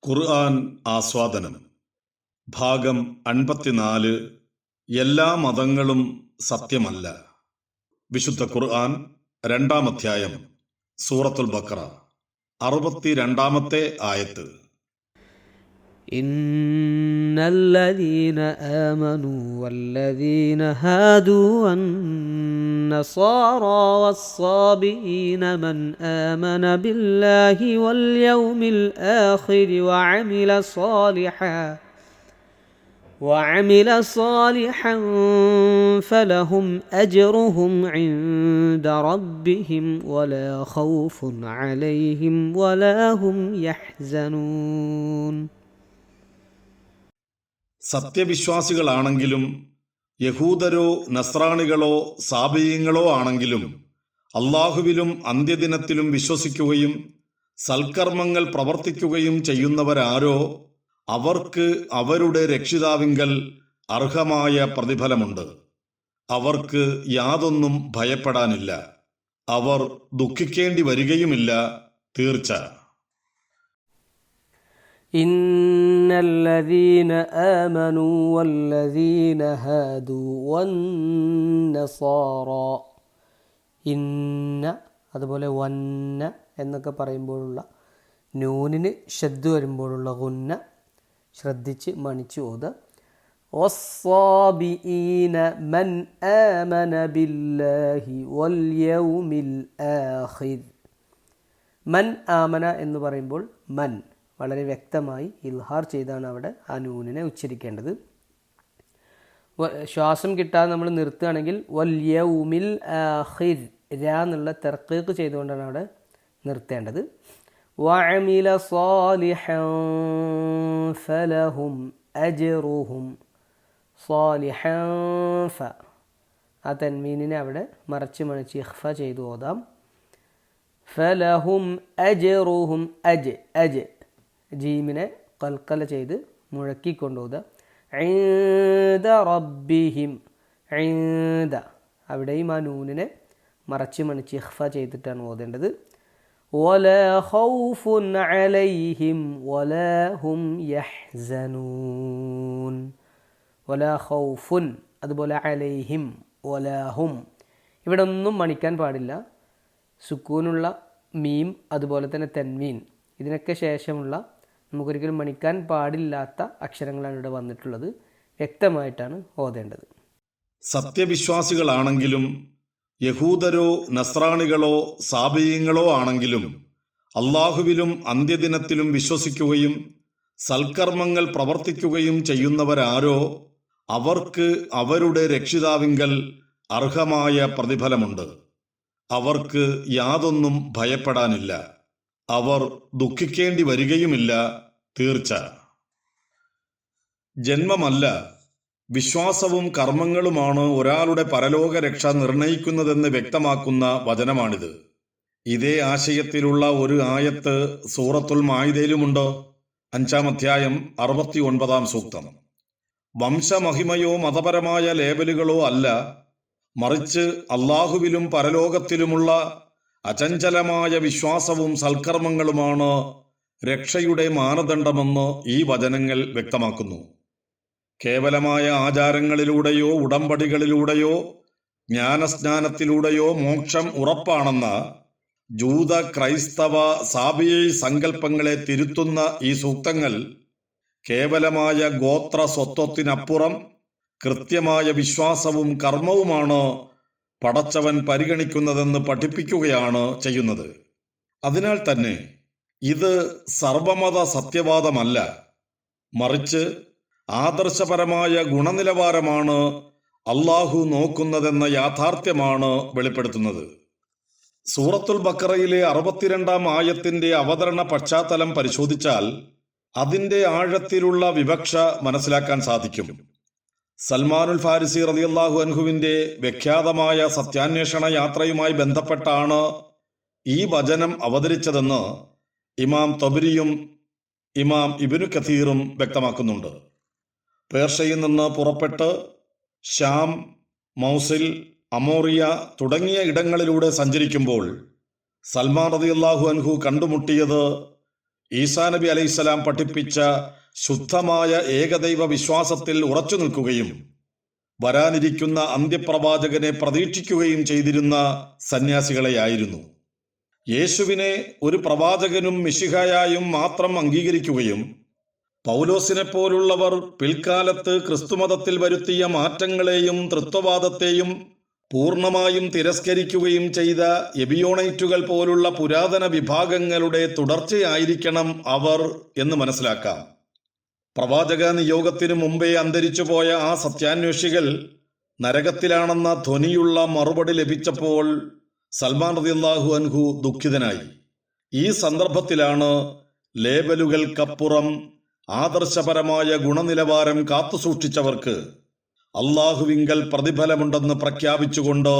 ഖുർആൻ ആസ്വാദനം ഭാഗം 54. എല്ലാ മതങ്ങളും സത്യമല്ല. വിശുദ്ധ ഖുർആൻ 2-ാം അധ്യായം സൂറത്തുൽ ബഖറ 62-ാമത്തെ ആയത്ത്. إن الذين آمنوا والذين هادوا والنصارى والصابئين من آمن بالله واليوم الآخر وعمل صالحا فلهم أجرهم عند ربهم ولا خوف عليهم ولا هم يحزنون. സത്യവിശ്വാസികളാണെങ്കിലും യഹൂദരോ നസ്രാണികളോ സാബിയങ്ങളോ ആണെങ്കിലും അള്ളാഹുവിലും അന്ത്യദിനത്തിലും വിശ്വസിക്കുകയും സൽക്കർമ്മങ്ങൾ പ്രവർത്തിക്കുകയും ചെയ്യുന്നവരാരോ അവർക്ക് അവരുടെ രക്ഷിതാവിങ്കൽ അർഹമായ പ്രതിഫലമുണ്ട്. അവർക്ക് യാതൊന്നും ഭയപ്പെടാനില്ല, അവർ ദുഃഖിക്കേണ്ടി വരികയുമില്ല. തീർച്ച إن الذين آمنوا والذين هادوا والنصارى അതുപോലെ വന്ന എന്നൊക്കെ പറയുമ്പോഴുള്ള നൂനിന് ഷദ്ദ് വരുമ്പോഴുള്ള ഗുന്ന ശ്രദ്ധിച്ച് മണിച്ചു ഓത്. വസ്സാബിഈന മൻ ആമന ബില്ലാഹി വൽ യൗമിൽ ആഖിർ. മൻ ആമന എന്ന് പറയുമ്പോൾ മൻ വളരെ വ്യക്തമായി ഇൽഹാർ ചെയ്താണ് അവിടെ ആ നൂനിനെ ഉച്ചരിക്കേണ്ടത്. ശ്വാസം കിട്ടാതെ നമ്മൾ നിർത്തുകയാണെങ്കിൽ വൽ യൗമിൽ ആഖിർ രാ എന്നുള്ള തർക്കീഖ് ചെയ്തുകൊണ്ടാണ് അവിടെ നിർത്തേണ്ടത്. വഅമില സാലിഹൻ ഫലഹും അജ്റുഹും. സാലിഹൻ ഫ ആ തൻവീനിനെ അവിടെ മറച്ച് മണിച്ച് ഇഖ്ഫ ചെയ്തു ഓതാം. ഫലഹും അജ്റുഹും അജ് ജീമിനെ കൽക്കല ചെയ്ത് മുഴക്കിക്കൊണ്ടുപോകുക. ഇൻദ റബ്ബിഹിം ഇൻദ അവിടെയും ആ നൂനിനെ മറച്ച് മണിച്ച് ഇഖ്ഫ ചെയ്തിട്ടാണ് ഓതേണ്ടത്. വലാ ഖൗഫുൻ അലൈഹിം വലാ ഹും യഹ്സനൂൻ. വലാ ഖൗഫുൻ അതുപോലെ അലൈഹിം വലാ ഹും ഇവിടെ ഒന്നും മണിക്കാൻ പാടില്ല. സുക്കൂനുള്ള മീം അതുപോലെ തന്നെ തൻവീൻ ഇതിനൊക്കെ ശേഷമുള്ള നമുക്കൊരിക്കലും മണിക്കാൻ പാടില്ലാത്ത അക്ഷരങ്ങളാണ് ഇവിടെ വന്നിട്ടുള്ളത്. വ്യക്തമായിട്ടാണ് ഓതേണ്ടത്. സത്യവിശ്വാസികളാണെങ്കിലും യഹൂദരോ നസ്രാണികളോ സാബിയങ്ങളോ ആണെങ്കിലും അള്ളാഹുവിലും അന്ത്യദിനത്തിലും വിശ്വസിക്കുകയും സൽക്കർമ്മങ്ങൾ പ്രവർത്തിക്കുകയും ചെയ്യുന്നവരാരോ അവർക്ക് അവരുടെ രക്ഷിതാവിങ്കൽ അർഹമായ പ്രതിഫലമുണ്ട്. അവർക്ക് യാതൊന്നും ഭയപ്പെടാനില്ല, അവർ ദുഃഖിക്കേണ്ടി വരികയുമില്ല. തീർച്ച ജന്മമല്ല, വിശ്വാസവും കർമ്മങ്ങളുമാണ് ഒരാളുടെ പരലോക രക്ഷ നിർണയിക്കുന്നതെന്ന് വ്യക്തമാക്കുന്ന വചനമാണിത്. ഇതേ ആശയത്തിലുള്ള ഒരു ആയത്ത് സൂറത്തുൽ മാഇദയിലുമുണ്ട്. 5-ാം അധ്യായം 69-ാം സൂക്തം. വംശമഹിമയോ മതപരമായ ലേബലുകളോ അല്ല, മറിച്ച് അള്ളാഹുവിലും പരലോകത്തിലുമുള്ള അചഞ്ചലമായ വിശ്വാസവും സൽക്കർമ്മങ്ങളുമാണ് രക്ഷയുടെ മാനദണ്ഡമെന്ന് ഈ വചനങ്ങൾ വ്യക്തമാക്കുന്നു. കേവലമായ ആചാരങ്ങളിലൂടെയോ ഉടമ്പടികളിലൂടെയോ ജ്ഞാനസ്നാനത്തിലൂടെയോ മോക്ഷം ഉറപ്പാണെന്ന ജൂത ക്രൈസ്തവ സാബിയ സങ്കല്പങ്ങളെ തിരുത്തുന്ന ഈ സൂക്തങ്ങൾ കേവലമായ ഗോത്ര സ്വത്വത്തിനപ്പുറം കൃത്യമായ വിശ്വാസവും കർമ്മവുമാണ് പടച്ചവൻ പരിഗണിക്കുന്നതെന്ന് പഠിപ്പിക്കുകയാണ് ചെയ്യുന്നത്. അതിനാൽ തന്നെ ഇത് സർവമത സത്യവാദമല്ല, മറിച്ച് ആദർശപരമായ ഗുണനിലവാരമാണ് അള്ളാഹു നോക്കുന്നതെന്ന യാഥാർത്ഥ്യമാണ് വെളിപ്പെടുത്തുന്നത്. സൂറത്തുൽ ബഖറയിലെ 62-ാം ആയത്തിന്റെ അവതരണ പശ്ചാത്തലം പരിശോധിച്ചാൽ അതിന്റെ ആഴത്തിലുള്ള വിവക്ഷ മനസ്സിലാക്കാൻ സാധിക്കും. സൽമാനുൽ ഫാരിസി റളിയല്ലാഹു അൻഹുവിന്റെ വിഖ്യാതമായ സത്യാന്വേഷണ യാത്രയുമായി ബന്ധപ്പെട്ടാണ് ഈ വചനം അവതരിച്ചതെന്ന് ഇമാം തബരിയും ഇമാം ഇബ്നു കഥീറും വ്യക്തമാക്കുന്നുണ്ട്. പേർഷ്യയിൽ നിന്ന് പുറപ്പെട്ട് ഷാം, മൗസിൽ, അമോറിയ തുടങ്ങിയ ഇടങ്ങളിലൂടെ സഞ്ചരിക്കുമ്പോൾ സൽമാൻ റളിയല്ലാഹു അൻഹു കണ്ടുമുട്ടിയത് ഈസാ നബി അലൈഹിസ്സലാം പഠിപ്പിച്ച ശുദ്ധമായ ഏകദൈവ വിശ്വാസത്തിൽ ഉറച്ചു നിൽക്കുകയും വരാനിരിക്കുന്ന അന്ത്യപ്രവാചകനെ പ്രതീക്ഷിക്കുകയും ചെയ്തിരുന്ന സന്യാസികളെയായിരുന്നു. യേശുവിനെ ഒരു പ്രവാചകനും മിശിഹായായും മാത്രം അംഗീകരിക്കുകയും പൗലോസിനെ പോലുള്ളവർ പിൽക്കാലത്ത് ക്രിസ്തുമതത്തിൽ വരുത്തിയ മാറ്റങ്ങളെയും തൃത്വവാദത്തെയും പൂർണ്ണമായും തിരസ്കരിക്കുകയും ചെയ്ത എബിയോണൈറ്റുകൾ പോലുള്ള പുരാതന വിഭാഗങ്ങളുടെ തുടർച്ചയായിരിക്കണം അവർ എന്ന് മനസ്സിലാക്കാം. പ്രവാചക നിയോഗത്തിനു മുമ്പേ അന്തരിച്ചുപോയ ആ സത്യാന്വേഷികൾ നരകത്തിലാണെന്ന ധ്വനിയുള്ള മറുപടി ലഭിച്ചപ്പോൾ സൽമാൻ റളിയല്ലാഹു അൻഹു ദുഃഖിതനായി. ഈ സന്ദർഭത്തിലാണ് ലേബലുകൾക്കപ്പുറം ആദർശപരമായ ഗുണനിലവാരം കാത്തുസൂക്ഷിച്ചവർക്ക് അള്ളാഹുവിങ്കൽ പ്രതിഫലമുണ്ടെന്ന് പ്രഖ്യാപിച്ചുകൊണ്ട്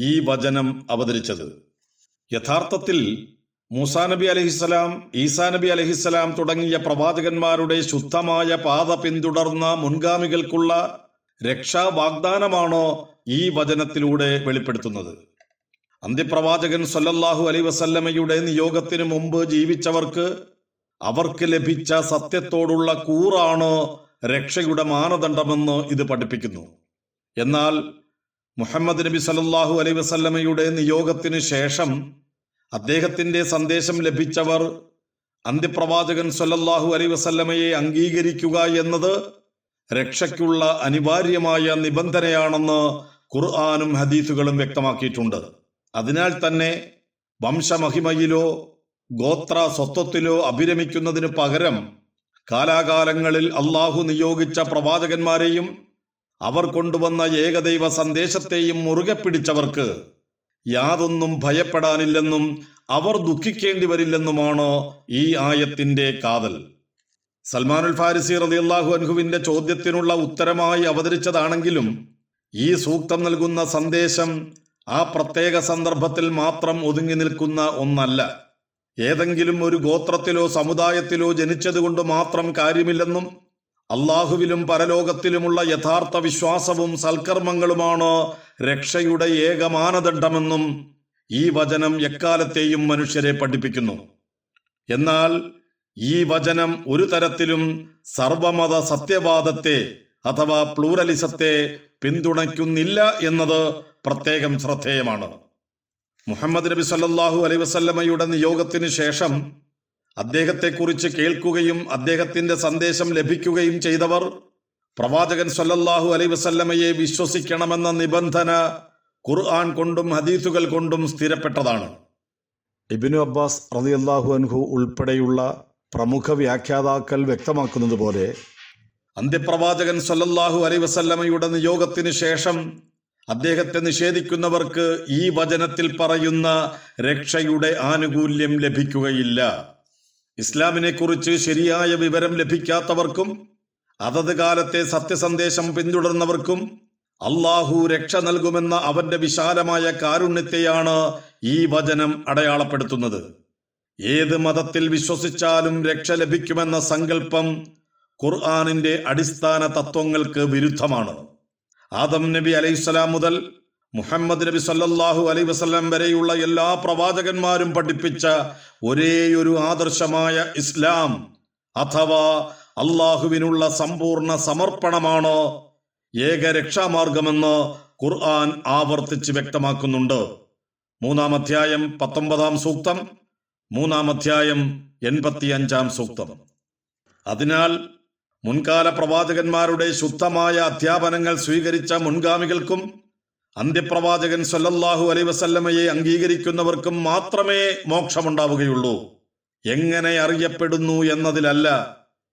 ഈ വചനം അവതരിച്ചത്. യഥാർത്ഥത്തിൽ മൂസാ നബി അലൈഹിസ്സലാം, ഈസാ നബി അലൈഹിസ്സലാം തുടങ്ങിയ പ്രവാചകന്മാരുടെ ശുദ്ധമായ പാത പിന്തുടർന്ന മുൻഗാമികൾക്കുള്ള രക്ഷാ വാഗ്ദാനമാണോ ഈ വചനത്തിലൂടെ വെളിപ്പെടുത്തുന്നത്? അന്ത്യപ്രവാചകൻ സല്ലല്ലാഹു അലൈഹി വസല്ലമയുടെ നിയോഗത്തിനു മുമ്പ് ജീവിച്ചവർക്ക് അവർക്ക് ലഭിച്ച സത്യത്തോടുള്ള കൂറാണ് രക്ഷയുടെ മാനദണ്ഡമെന്ന് ഇത് പഠിപ്പിക്കുന്നു. എന്നാൽ മുഹമ്മദ് നബി സല്ലല്ലാഹു അലൈഹി വസല്ലമയുടെ നിയോഗത്തിന് ശേഷം അദ്ദേഹത്തിന്റെ സന്ദേശം ലഭിച്ചവർ അന്ത്യപ്രവാചകൻ സല്ലല്ലാഹു അലൈഹി വസല്ലമയെ അംഗീകരിക്കുക എന്നത് രക്ഷയ്ക്കുള്ള അനിവാര്യമായ നിബന്ധനയാണെന്ന് ഖുർആനും ഹദീസുകളും വ്യക്തമാക്കിയിട്ടുണ്ട്. അതിനാൽ തന്നെ വംശമഹിമയിലോ ഗോത്ര സ്വത്വത്തിലോ അഭിരമിക്കുന്നതിനു പകരം കാലാകാലങ്ങളിൽ അള്ളാഹു നിയോഗിച്ച പ്രവാചകന്മാരെയും അവർ കൊണ്ടുവന്ന ഏകദൈവ സന്ദേശത്തെയും മുറുകെ പിടിച്ചവർക്ക് യാതൊന്നും ഭയപ്പെടാനില്ലെന്നും അവർ ദുഃഖിക്കേണ്ടി വരില്ലെന്നുമാണ് ഈ ആയത്തിന്റെ കാതൽ. സൽമാനുൽ ഫാരിസി റളിയല്ലാഹു അൻഹുവിന്റെ ചോദ്യത്തിനുള്ള ഉത്തരമായി അവതരിച്ചതാണെങ്കിലും ഈ സൂക്തം നൽകുന്ന സന്ദേശം ആ പ്രത്യേക സന്ദർഭത്തിൽ മാത്രം ഒതുങ്ങി നിൽക്കുന്ന ഒന്നല്ല. ഏതെങ്കിലും ഒരു ഗോത്രത്തിലോ സമുദായത്തിലോ ജനിച്ചതുകൊണ്ട് മാത്രം കാര്യമില്ലെന്നും അള്ളാഹുവിലും പരലോകത്തിലുമുള്ള യഥാർത്ഥ വിശ്വാസവും സൽക്കർമ്മങ്ങളുമാണ് രക്ഷയുടെ ഏക മാനദണ്ഡമെന്നും ഈ വചനം എക്കാലത്തെയും മനുഷ്യരെ പഠിപ്പിക്കുന്നു. എന്നാൽ ഈ വചനം ഒരു തരത്തിലും സർവമത സത്യവാദത്തെ അഥവാ പ്ലൂറലിസത്തെ പിന്തുണയ്ക്കുന്നില്ല എന്നത് പ്രത്യേകം ശ്രദ്ധേയമാണ്. മുഹമ്മദ് നബി സല്ലല്ലാഹു അലൈഹി വസല്ലമയുടെ നിയോഗത്തിന് ശേഷം അദ്ദേഹത്തെക്കുറിച്ച് കേൾക്കുകയും അദ്ദേഹത്തിന്റെ സന്ദേശം ലഭിക്കുകയും ചെയ്തവർ പ്രവാചകൻ സല്ലല്ലാഹു അലൈഹി വസല്ലമയെ വിശ്വസിക്കണമെന്ന നിബന്ധന ഖുർആൻ കൊണ്ടും ഹദീസുകൾ കൊണ്ടും സ്ഥിരപ്പെട്ടതാണ്. ഇബ്നു അബ്ബാസ് റളിയല്ലാഹു അൻഹു ഉൾപ്പെടെയുള്ള പ്രമുഖ വ്യാഖ്യാതാക്കൾ വ്യക്തമാക്കുന്നത് പോലെ അന്ത്യപ്രവാചകൻ സല്ലല്ലാഹു അലൈഹി വസല്ലമയുടെ നിയോഗത്തിന് ശേഷം അദ്ദേഹത്തെ നിഷേധിക്കുന്നവർക്ക് ഈ വചനത്തിൽ പറയുന്ന രക്ഷയുടെ ആനുകൂല്യം ലഭിക്കുകയില്ല. ഇസ്ലാമിനെ കുറിച്ച് ശരിയായ വിവരം ലഭിക്കാത്തവർക്കും അതത് കാലത്തെ സത്യസന്ദേശം പിന്തുടർന്നവർക്കും അള്ളാഹു രക്ഷ നൽകുമെന്ന അവന്റെ വിശാലമായ കാരുണ്യത്തെയാണ് ഈ വചനം അടയാളപ്പെടുത്തുന്നത്. ഏത് മതത്തിൽ വിശ്വസിച്ചാലും രക്ഷ ലഭിക്കുമെന്ന സങ്കല്പം ഖുർആനിന്റെ അടിസ്ഥാന തത്വങ്ങൾക്ക് വിരുദ്ധമാണ്. ആദം നബി അലൈഹിസ്സലാം മുതൽ മുഹമ്മദ് നബി സല്ലല്ലാഹു അലൈഹി വസല്ലം വരെയുള്ള എല്ലാ പ്രവാചകന്മാരും പഠിപ്പിച്ച ഒരേയൊരു ആദർശമായ ഇസ്ലാം അഥവാ അള്ളാഹുവിനുള്ള സമ്പൂർണ്ണ സമർപ്പണമാണ് ഏക രക്ഷാമാർഗമെന്ന് ഖുർആൻ ആവർത്തിച്ച് വ്യക്തമാക്കുന്നുണ്ട്. 3-ാം അധ്യായം 19-ാം സൂക്തം, 3-ാം അധ്യായം 85-ാം സൂക്തം. അതിനാൽ മുൻകാല പ്രവാചകന്മാരുടെ ശുദ്ധമായ അധ്യാപനങ്ങൾ സ്വീകരിച്ച മുൻഗാമികൾക്കും അന്ത്യപ്രവാചകൻ സല്ലല്ലാഹു അലൈഹി വസല്ലമയെ അംഗീകരിക്കുന്നവർക്കും മാത്രമേ മോക്ഷമുണ്ടാവുകയുള്ളൂ. എങ്ങനെ അറിയപ്പെടുന്നു എന്നതിലല്ല,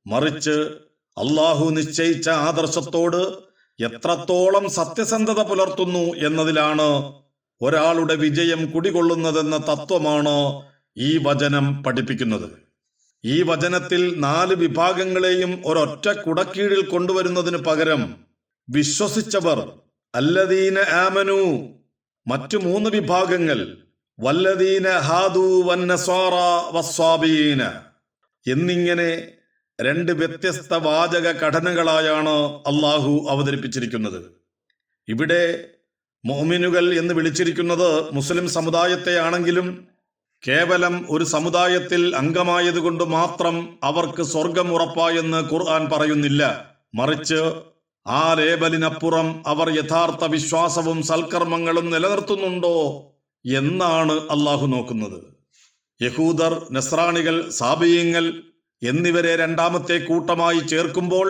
മറിച്ച് അള്ളാഹു നിശ്ചയിച്ച ആദർശത്തോട് എത്രത്തോളം സത്യസന്ധത പുലർത്തുന്നു എന്നതിലാണ് ഒരാളുടെ വിജയം കുടികൊള്ളുന്നതെന്ന തത്വമാണ് ഈ വചനം പഠിപ്പിക്കുന്നത്. ഈ വചനത്തിൽ 4 വിഭാഗങ്ങളെയും ഒരൊറ്റ കുടക്കീഴിൽ കൊണ്ടുവരുന്നതിന് പകരം വിശ്വസിച്ചവർ, അല്ലദീന ആമനു, മറ്റു 3 വിഭാഗങ്ങൾ, വല്ലദീന ഹാദു വന്നസ്വാറ വസ്വാബീന എന്നിങ്ങനെ 2 വ്യത്യസ്ത വാചക ഘടനകളായാണ് അള്ളാഹു അവതരിപ്പിച്ചിരിക്കുന്നത്. ഇവിടെ മുഅ്മിനുകൾ എന്ന് വിളിച്ചിരിക്കുന്നത് മുസ്ലിം സമുദായത്തെയാണെങ്കിലും കേവലം ഒരു സമുദായത്തിൽ അംഗമായതുകൊണ്ട് മാത്രം അവർക്ക് സ്വർഗം ഉറപ്പായെന്ന് ഖുർആൻ പറയുന്നില്ല. മറിച്ച് ആ ലേബലിനപ്പുറം അവർ യഥാർത്ഥ വിശ്വാസവും സൽക്കർമ്മങ്ങളും നിലനിർത്തുന്നുണ്ടോ എന്നാണ് അള്ളാഹു നോക്കുന്നത്. യഹൂദർ, നസ്രാണികൾ, സാബിയങ്ങൾ എന്നിവരെ രണ്ടാമത്തെ കൂട്ടമായി ചേർക്കുമ്പോൾ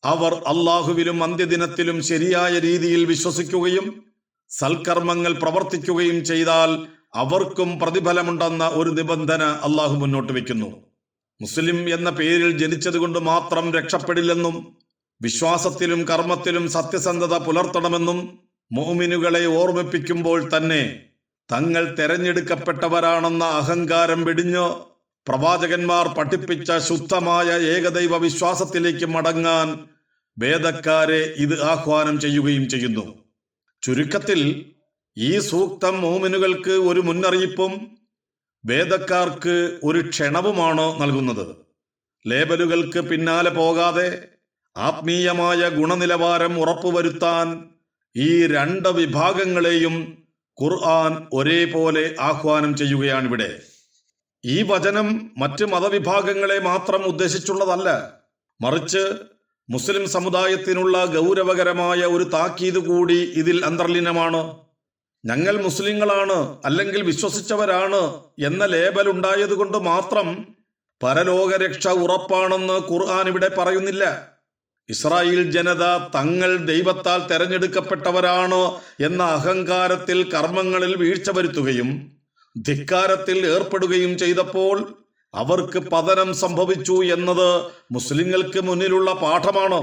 അവർ അള്ളാഹുവിലും അന്ത്യദിനത്തിലും ശരിയായ രീതിയിൽ വിശ്വസിക്കുകയും സൽക്കർമ്മങ്ങൾ പ്രവർത്തിക്കുകയും ചെയ്താൽ അവർക്കും പ്രതിഫലമുണ്ടെന്ന ഒരു നിബന്ധന അള്ളാഹു മുന്നോട്ട് വയ്ക്കുന്നു. മുസ്ലിം എന്ന പേരിൽ ജനിച്ചതുകൊണ്ട് മാത്രം രക്ഷപ്പെടില്ലെന്നും വിശ്വാസത്തിലും കർമ്മത്തിലും സത്യസന്ധത പുലർത്തണമെന്നും മുഅ്മിനുകളെ ഓർമ്മിപ്പിക്കുമ്പോൾ തന്നെ തങ്ങൾ തെരഞ്ഞെടുക്കപ്പെട്ടവരാണെന്ന അഹങ്കാരം വെടിഞ്ഞ് പ്രവാചകന്മാർ പഠിപ്പിച്ച ശുദ്ധമായ ഏകദൈവ വിശ്വാസത്തിലേക്ക് മടങ്ങാൻ വേദക്കാരെ ഇത് ആഹ്വാനം ചെയ്യുകയും ചെയ്യുന്നു. ചുരുക്കത്തിൽ ഈ സൂക്തം മുഅ്മിനുകൾക്ക് ഒരു മുന്നറിയിപ്പും വേദക്കാർക്ക് ഒരു ക്ഷണവുമാണ് നൽകുന്നത്. ലേബലുകൾക്ക് പിന്നാലെ പോകാതെ ആത്മീയമായ ഗുണനിലവാരം ഉറപ്പുവരുത്താൻ ഈ രണ്ട് വിഭാഗങ്ങളെയും ഖുർആൻ ഒരേപോലെ ആഹ്വാനം ചെയ്യുകയാണിവിടെ. ഈ വചനം മറ്റ് മതവിഭാഗങ്ങളെ മാത്രം ഉദ്ദേശിച്ചുള്ളതല്ല, മറിച്ച് മുസ്ലിം സമുദായത്തിനുള്ള ഗൗരവകരമായ ഒരു താക്കീത് കൂടി ഇതിൽ അന്തർലീനമാണ്. ഞങ്ങൾ മുസ്ലിങ്ങളാണ് അല്ലെങ്കിൽ വിശ്വസിച്ചവരാണ് എന്ന ലേബൽ ഉണ്ടായതുകൊണ്ട് മാത്രം പരലോകരക്ഷ ഉറപ്പാണെന്ന് ഖുർആൻ ഇവിടെ പറയുന്നില്ല. ഇസ്രായേൽ ജനത തങ്ങൾ ദൈവത്താൽ തെരഞ്ഞെടുക്കപ്പെട്ടവരാണ് എന്ന അഹങ്കാരത്തിൽ കർമ്മങ്ങളിൽ വീഴ്ച വരുത്തുകയും ധിക്കാരത്തിൽ ഏർപ്പെടുകയും ചെയ്തപ്പോൾ അവർക്ക് പതനം സംഭവിച്ചു എന്നത് മുസ്ലിങ്ങൾക്ക് മുന്നിലുള്ള പാഠമാണ്.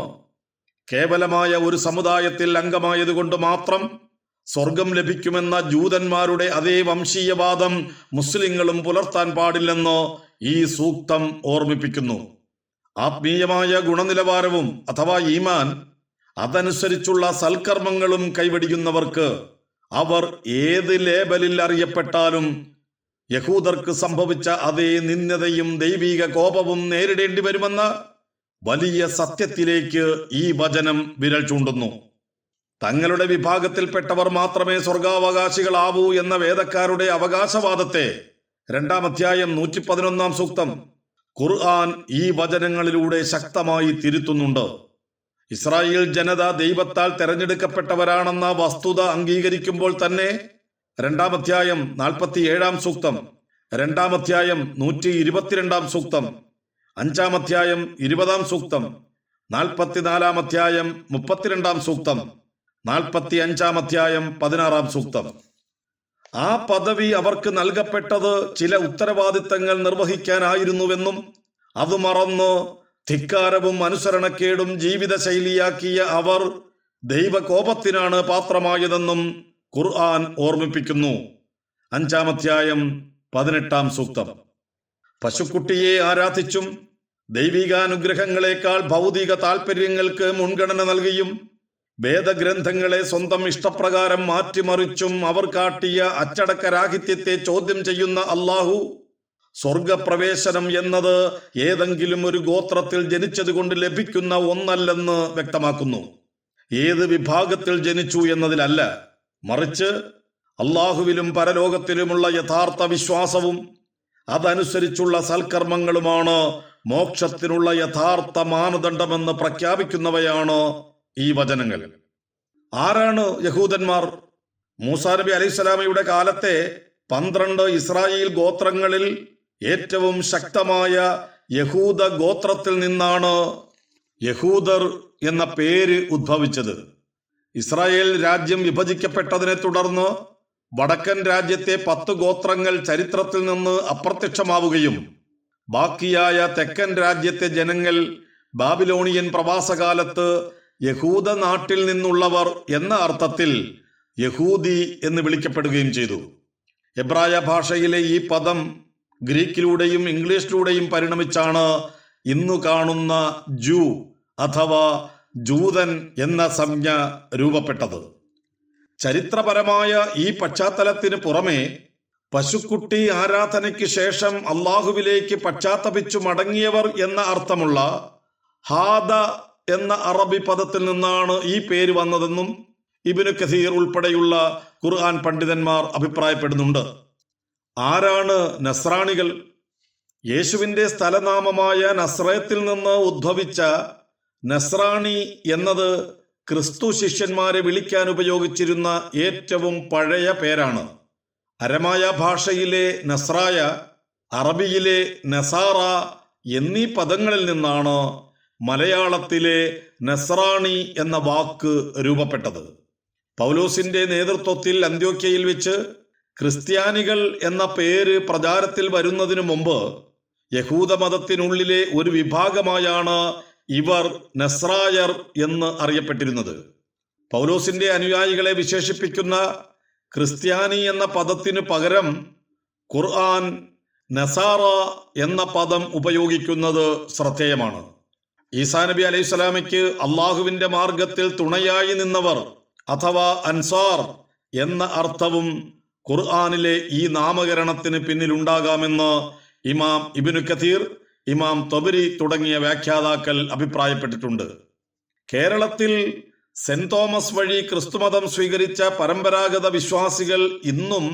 കേവലമായ ഒരു സമുദായത്തിൽ അംഗമായതുകൊണ്ട് മാത്രം സ്വർഗം ലഭിക്കുമെന്ന ജൂതന്മാരുടെ അതേ വംശീയവാദം മുസ്ലിങ്ങളും പുലർത്താൻ പാടില്ലെന്ന് ഈ സൂക്തം ഓർമ്മിപ്പിക്കുന്നു. ആത്മീയമായ ഗുണനിലവാരവും അഥവാ ഈമാൻ, അതനുസരിച്ചുള്ള സൽക്കർമ്മങ്ങളും കൈവടിയുന്നവർക്ക് അവർ ഏത് ലേബലിൽ അറിയപ്പെട്ടാലും യഹൂദർക്ക് സംഭവിച്ച അതേ നിന്ദതയും ദൈവിക കോപവും നേരിടേണ്ടി വരുമെന്ന വലിയ സത്യത്തിലേക്ക് ഈ വചനം വിരൽ ചൂണ്ടുന്നു. തങ്ങളുടെ വിഭാഗത്തിൽപ്പെട്ടവർ മാത്രമേ സ്വർഗാവകാശികളാവൂ എന്ന വേദക്കാരുടെ അവകാശവാദത്തെ 2-ാം അധ്യായം 111-ാം സൂക്തം ഖുർആൻ ഈ വചനങ്ങളിലൂടെ ശക്തമായി തിരുത്തുന്നുണ്ട്. ഇസ്രായേൽ ജനത ദൈവത്താൽ തെരഞ്ഞെടുക്കപ്പെട്ടവരാണെന്ന വസ്തുത അംഗീകരിക്കുമ്പോൾ തന്നെ 2-ാം അധ്യായം 47-ാം സൂക്തം, 2-ാം അധ്യായം 122-ാം സൂക്തം, 5-ാം അധ്യായം 20-ാം സൂക്തം, 44-ാം അധ്യായം 32-ാം സൂക്തം, 45-ാം അധ്യായം 16-ാം സൂക്തം. ആ പദവി അവർക്ക് നൽകപ്പെട്ടത് ചില ഉത്തരവാദിത്തങ്ങൾ നിർവഹിക്കാനായിരുന്നുവെന്നും അത് മറന്ന് ധിക്കാരവും അനുസരണക്കേടും ജീവിതശൈലിയാക്കിയ അവർ ദൈവകോപത്തിനാണ് പാത്രമായതെന്നും ഖുർആൻ ഓർമ്മിപ്പിക്കുന്നു. 5-ാം അധ്യായം 18-ാം സൂക്തം. പശുക്കുട്ടിയെ ആരാധിച്ചും ദൈവികാനുഗ്രഹങ്ങളെക്കാൾ ഭൗതിക താൽപര്യങ്ങൾക്ക് മുൻഗണന നൽകിയും വേദഗ്രന്ഥങ്ങളെ സ്വന്തം ഇഷ്ടപ്രകാരം മാറ്റിമറിച്ചും അവർ കാട്ടിയ അച്ചടക്കരാഹിത്യത്തെ ചോദ്യം ചെയ്യുന്ന അള്ളാഹു സ്വർഗപ്രവേശനം എന്നത് ഏതെങ്കിലും ഒരു ഗോത്രത്തിൽ ജനിച്ചതുകൊണ്ട് ലഭിക്കുന്ന ഒന്നല്ലെന്ന് വ്യക്തമാക്കുന്നു. ഏത് വിഭാഗത്തിൽ ജനിച്ചു എന്നതിലല്ല, മറിച്ച് അള്ളാഹുവിലും പരലോകത്തിലുമുള്ള യഥാർത്ഥ വിശ്വാസവും അതനുസരിച്ചുള്ള സൽക്കർമ്മങ്ങളുമാണ് മോക്ഷത്തിനുള്ള യഥാർത്ഥ മാനദണ്ഡമെന്ന് പ്രഖ്യാപിക്കുന്നവയാണ് ഈ വചനങ്ങൾ. ആരാണ് യഹൂദന്മാർ? മൂസാ നബി അലൈഹിസ്സലാമയുടെ കാലത്തെ 12 ഇസ്രായേൽ ഗോത്രങ്ങളിൽ ഏറ്റവും ശക്തമായ യഹൂദ ഗോത്രത്തിൽ നിന്നാണ് യഹൂദർ എന്ന പേര് ഉദ്ഭവിച്ചത്. ഇസ്രായേൽ രാജ്യം വിഭജിക്കപ്പെട്ടതിനെ തുടർന്ന് വടക്കൻ രാജ്യത്തെ 10 ഗോത്രങ്ങൾ ചരിത്രത്തിൽ നിന്ന് അപ്രത്യക്ഷമാവുകയും ബാക്കിയായ തെക്കൻ രാജ്യത്തെ ജനങ്ങൾ ബാബിലോണിയൻ പ്രവാസകാലത്ത് യഹൂദ നാട്ടിൽ നിന്നുള്ളവർ എന്ന അർത്ഥത്തിൽ യഹൂദി എന്ന് വിളിക്കപ്പെടുകയും ചെയ്തു. എബ്രായ ഭാഷയിലെ ഈ പദം ഗ്രീക്കിലൂടെയും ഇംഗ്ലീഷിലൂടെയും പരിണമിച്ചാണ് ഇന്നു കാണുന്ന ജൂ അഥവാ ജൂതൻ എന്ന സംജ്ഞ രൂപപ്പെട്ടത്. ചരിത്രപരമായ ഈ പശ്ചാത്തലത്തിന് പുറമെ പശുക്കുട്ടി ആരാധനയ്ക്ക് ശേഷം അള്ളാഹുവിലേക്ക് പശ്ചാത്തപിച്ചു മടങ്ങിയവർ എന്ന അർത്ഥമുള്ള ഹാദ എന്ന അറബി പദത്തിൽ നിന്നാണ് ഈ പേര് വന്നതെന്നും ഇബ്നു കസീർ ഉൾപ്പെടെയുള്ള ഖുർആൻ പണ്ഡിതന്മാർ അഭിപ്രായപ്പെടുന്നുണ്ട്. ആരാണ് നസ്രാണികൾ? യേശുവിൻ്റെ സ്ഥലനാമമായ നസ്രയത്തിൽ നിന്ന് ഉദ്ഭവിച്ച നസ്രാണി എന്നത് ക്രിസ്തു ശിഷ്യന്മാരെ വിളിക്കാൻ ഉപയോഗിച്ചിരുന്ന ഏറ്റവും പഴയ പേരാണ്. അരമായ ഭാഷയിലെ നസ്രായ, അറബിയിലെ നസാറ എന്നീ പദങ്ങളിൽ നിന്നാണ് മലയാളത്തിലെ നസ്രാണി എന്ന വാക്ക് രൂപപ്പെട്ടത്. പൗലോസിന്റെ നേതൃത്വത്തിൽ അന്ത്യോക്യയിൽ വെച്ച് ക്രിസ്ത്യാനികൾ എന്ന പേര് പ്രചാരത്തിൽ വരുന്നതിനു മുമ്പ് യഹൂദമതത്തിനുള്ളിലെ ഒരു വിഭാഗമായാണ് ഇവർ നസ്രായർ എന്ന് അറിയപ്പെട്ടിരുന്നത്. പൗലോസിന്റെ അനുയായികളെ വിശേഷിപ്പിക്കുന്ന ക്രിസ്ത്യാനി എന്ന പദത്തിനു പകരം ഖുർആൻ നസാറ എന്ന പദം ഉപയോഗിക്കുന്നത് ശ്രദ്ധേയമാണ്. ഈസാ നബി അലൈഹിസ്സലാമയ്ക്ക് അള്ളാഹുവിന്റെ മാർഗത്തിൽ തുണയായി നിന്നവർ അഥവാ അൻസാർ എന്ന അർത്ഥവും ഖുർആനിലെ ഈ നാമകരണത്തിന് പിന്നിലുണ്ടാകാമെന്ന് ഇമാം ഇബ്നു കഥീർ, ഇമാം തൊബരി തുടങ്ങിയ വ്യാഖ്യാതാക്കൾ അഭിപ്രായപ്പെട്ടിട്ടുണ്ട്. കേരളത്തിൽ സെന്റ് തോമസ് വഴി ക്രിസ്തുമതം സ്വീകരിച്ച പരമ്പരാഗത വിശ്വാസികൾ ഇന്നും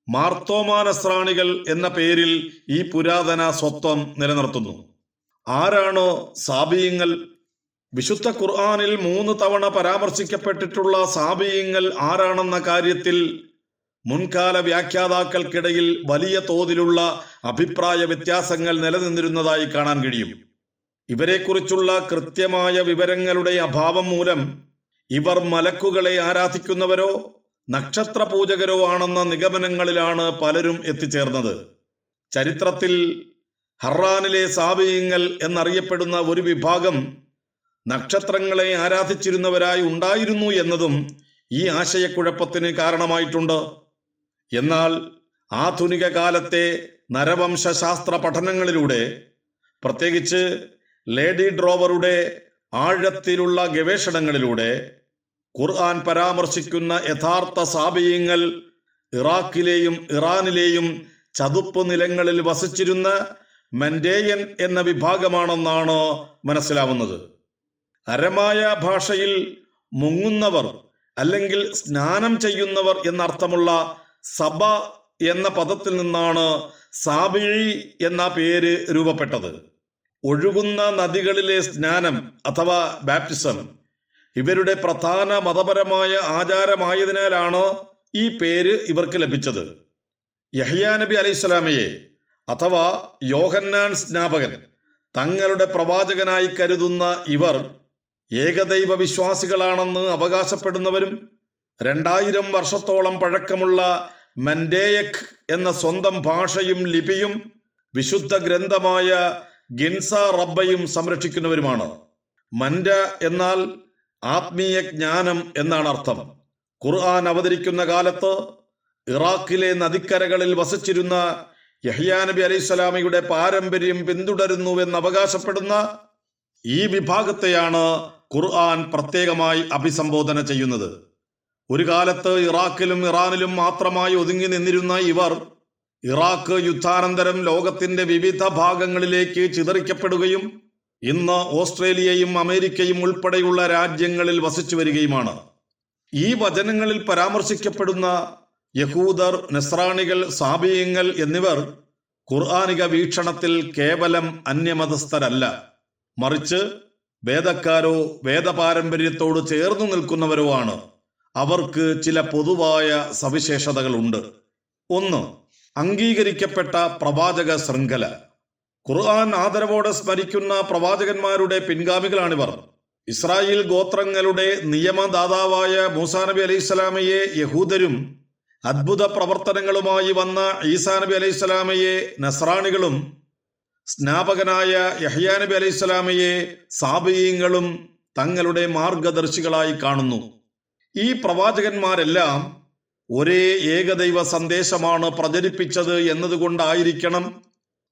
മാർത്തോമാ നസ്രാണികൾ എന്ന പേരിൽ ഈ പുരാതന സ്വത്വം നിലനിർത്തുന്നു. ആരാണ് സാബിയങ്ങൾ? വിശുദ്ധ ഖുർആനിൽ 3 തവണ പരാമർശിക്കപ്പെട്ടിട്ടുള്ള സാബിയങ്ങൾ ആരാണെന്ന കാര്യത്തിൽ മുൻകാല വ്യാഖ്യാതാക്കൾക്കിടയിൽ വലിയ തോതിലുള്ള അഭിപ്രായ വ്യത്യാസങ്ങൾ നിലനിന്നിരുന്നതായി കാണാൻ കഴിയും. ഇവരെക്കുറിച്ചുള്ള കൃത്യമായ വിവരങ്ങളുടെ അഭാവം മൂലം ഇവർ മലക്കുകളെ ആരാധിക്കുന്നവരോ നക്ഷത്ര പൂജകരോ ആണെന്ന നിഗമനങ്ങളിലാണ് പലരും എത്തിച്ചേർന്നത്. ചരിത്രത്തിൽ ഹറാനിലെ സാബിയങ്ങൾ എന്നറിയപ്പെടുന്ന ഒരു വിഭാഗം നക്ഷത്രങ്ങളെ ആരാധിച്ചിരുന്നവരായി ഉണ്ടായിരുന്നു എന്നതും ഈ ആശയക്കുഴപ്പത്തിന് കാരണമായിട്ടുണ്ട്. എന്നാൽ ആധുനിക കാലത്തെ നരവംശാസ്ത്ര പഠനങ്ങളിലൂടെ, പ്രത്യേകിച്ച് ലേഡി ഡ്രോവറുടെ ആഴത്തിലുള്ള ഗവേഷണങ്ങളിലൂടെ ഖുർആൻ പരാമർശിക്കുന്ന യഥാർത്ഥ സാബിയങ്ങൾ ഇറാഖിലെയും ഇറാനിലെയും ചതുപ്പ് നിലങ്ങളിൽ വസിച്ചിരുന്ന മൻഡേയൻ എന്ന വിഭാഗമാണെന്നാണ് മനസ്സിലാവുന്നത്. അരമായ ഭാഷയിൽ മുങ്ങുന്നവർ അല്ലെങ്കിൽ സ്നാനം ചെയ്യുന്നവർ എന്നർത്ഥമുള്ള സബ എന്ന പദത്തിൽ നിന്നാണ് സാബിഴി എന്ന പേര് രൂപപ്പെട്ടത്. ഒഴുകുന്ന നദികളിലെ സ്നാനം അഥവാ ബാപ്റ്റിസം ഇവരുടെ പ്രധാന മതപരമായ ആചാരമായതിനാലാണ് ഈ പേര് ഇവർക്ക് ലഭിച്ചത്. യഹ്യാ നബി അലൈഹിസ്സലാമയെ അഥവാ യോഹന്നാൻ സ്നാപകൻ തങ്ങളുടെ പ്രവാചകനായി കരുതുന്ന ഇവർ ഏകദൈവ വിശ്വാസികളാണെന്ന് അവകാശപ്പെടുന്നവരും 2000 വർഷത്തോളം പഴക്കമുള്ള മൻഡേയക് എന്ന സ്വന്തം ഭാഷയും ലിപിയും വിശുദ്ധ ഗ്രന്ഥമായ ഗിൻസ റബ്ബയും സംരക്ഷിക്കുന്നവരുമാണ്. മൻഡ എന്നാൽ ആത്മീയ ജ്ഞാനം എന്നാണ് അർത്ഥം. ഖുർആൻ അവതരിക്കുന്ന കാലത്ത് ഇറാഖിലെ നദിക്കരകളിൽ വസിച്ചിരുന്ന യഹ്യാ നബി അലൈഹിസ്സലാമയുടെ പാരമ്പര്യം പിന്തുടരുന്നുവെന്ന് അവകാശപ്പെടുന്ന ഈ വിഭാഗത്തെയാണ് ഖുർആൻ പ്രത്യേകമായി അഭിസംബോധന ചെയ്യുന്നത്. ഒരു കാലത്ത് ഇറാഖിലും ഇറാനിലും മാത്രമായി ഒതുങ്ങി നിന്നിരുന്ന ഇവർ ഇറാഖ് യുദ്ധാനന്തരം ലോകത്തിന്റെ വിവിധ ഭാഗങ്ങളിലേക്ക് ചിതറിക്കപ്പെടുകയും ഇന്ന് ഓസ്ട്രേലിയയും അമേരിക്കയും ഉൾപ്പെടെയുള്ള രാജ്യങ്ങളിൽ വസിച്ചു വരികയുമാണ്. ഈ വചനങ്ങളിൽ പരാമർശിക്കപ്പെടുന്ന യഹൂദർ, നസ്രാണികൾ, സാബിയങ്ങൾ എന്നിവർ ഖുർആനിക വീക്ഷണത്തിൽ കേവലം അന്യമതസ്ഥരല്ല, മറിച്ച് വേദക്കാരോ വേദപാരമ്പര്യത്തോട് ചേർന്നു നിൽക്കുന്നവരോ ആണ്. അവർക്ക് ചില പൊതുവായ സവിശേഷതകളുണ്ട്. 1. അംഗീകരിക്കപ്പെട്ട പ്രവാചക ശൃംഖല. ഖുർആൻ ആദരവോടെ സ്മരിക്കുന്ന പ്രവാചകന്മാരുടെ പിൻഗാമികളാണിവർ. ഇസ്രായേൽ ഗോത്രങ്ങളുടെ നിയമദാതാവായ മൂസാ നബി അലൈഹിസ്സലാമയെ യഹൂദരും അദ്ഭുത പ്രവർത്തനങ്ങളുമായി വന്ന ഈസാ നബി അലൈഹിസ്സലാമയെ നസ്രാണികളും സ്നാപകനായ യഹ്യാ നബി അലൈഹിസ്സലാമയെ സാബിയീങ്ങളും തങ്ങളുടെ മാർഗദർശികളായി കാണുന്നു. ഈ പ്രവാചകന്മാരെല്ലാം ഒരേ ഏകദൈവ സന്ദേശമാണ് പ്രചരിപ്പിച്ചത് എന്നതുകൊണ്ടായിരിക്കണം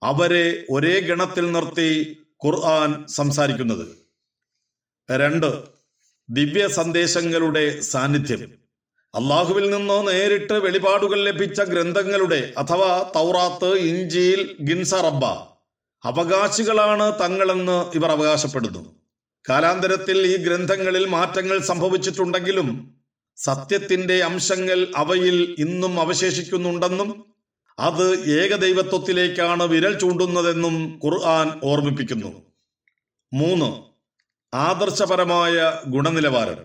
അവരെ ഒരേ ഗണത്തിൽ നിർത്തി ഖുർആൻ സംസാരിക്കുന്നത്. 2. ദിവ്യ സന്ദേശങ്ങളുടെ സാന്നിധ്യം. അള്ളാഹുവിൽ നിന്ന് നേരിട്ട് വെളിപാടുകൾ ലഭിച്ച ഗ്രന്ഥങ്ങളുടെ അഥവാ തൗറാത്ത്, ഇഞ്ചീൽ, ഗിൻസ റബ്ബ അവകാശികളാണ് തങ്ങളെന്ന് ഇവർ അവകാശപ്പെടുന്നു. കാലാന്തരത്തിൽ ഈ ഗ്രന്ഥങ്ങളിൽ മാറ്റങ്ങൾ സംഭവിച്ചിട്ടുണ്ടെങ്കിലും സത്യത്തിന്റെ അംശങ്ങൾ അവയിൽ ഇന്നും അവശേഷിക്കുന്നുണ്ടെന്നും അത് ഏകദൈവത്വത്തിലേക്കാണ് വിരൽ ചൂണ്ടുന്നതെന്നും ഖുർആൻ ഓർമ്മിപ്പിക്കുന്നു. 3. ആദർശപരമായ ഗുണനിലവാരം.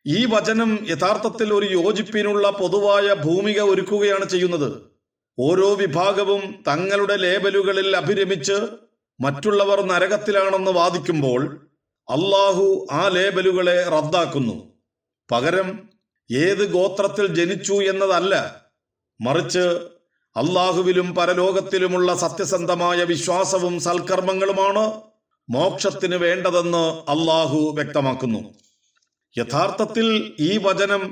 ഈ വചനം യഥാർത്ഥത്തിൽ ഒരു യോജിപ്പിനുള്ള പൊതുവായ ഭൂമിക ഒരുക്കുകയാണ് ചെയ്യുന്നത്. ഓരോ വിഭാഗവും തങ്ങളുടെ ലേബലുകളിൽ അഭിരമിച്ച് മറ്റുള്ളവർ നരകത്തിലാണെന്ന് വാദിക്കുമ്പോൾ അള്ളാഹു ആ ലേബലുകളെ റദ്ദാക്കുന്നു. പകരം ഏത് ഗോത്രത്തിൽ ജനിച്ചു എന്നതല്ല, മറിച്ച് അള്ളാഹുവിലും പരലോകത്തിലുമുള്ള സത്യസന്ധമായ വിശ്വാസവും സൽക്കർമ്മങ്ങളുമാണ് മോക്ഷത്തിന് വേണ്ടതെന്ന് അള്ളാഹു വ്യക്തമാക്കുന്നു. യഥാർത്ഥത്തിൽ ഈ വചനം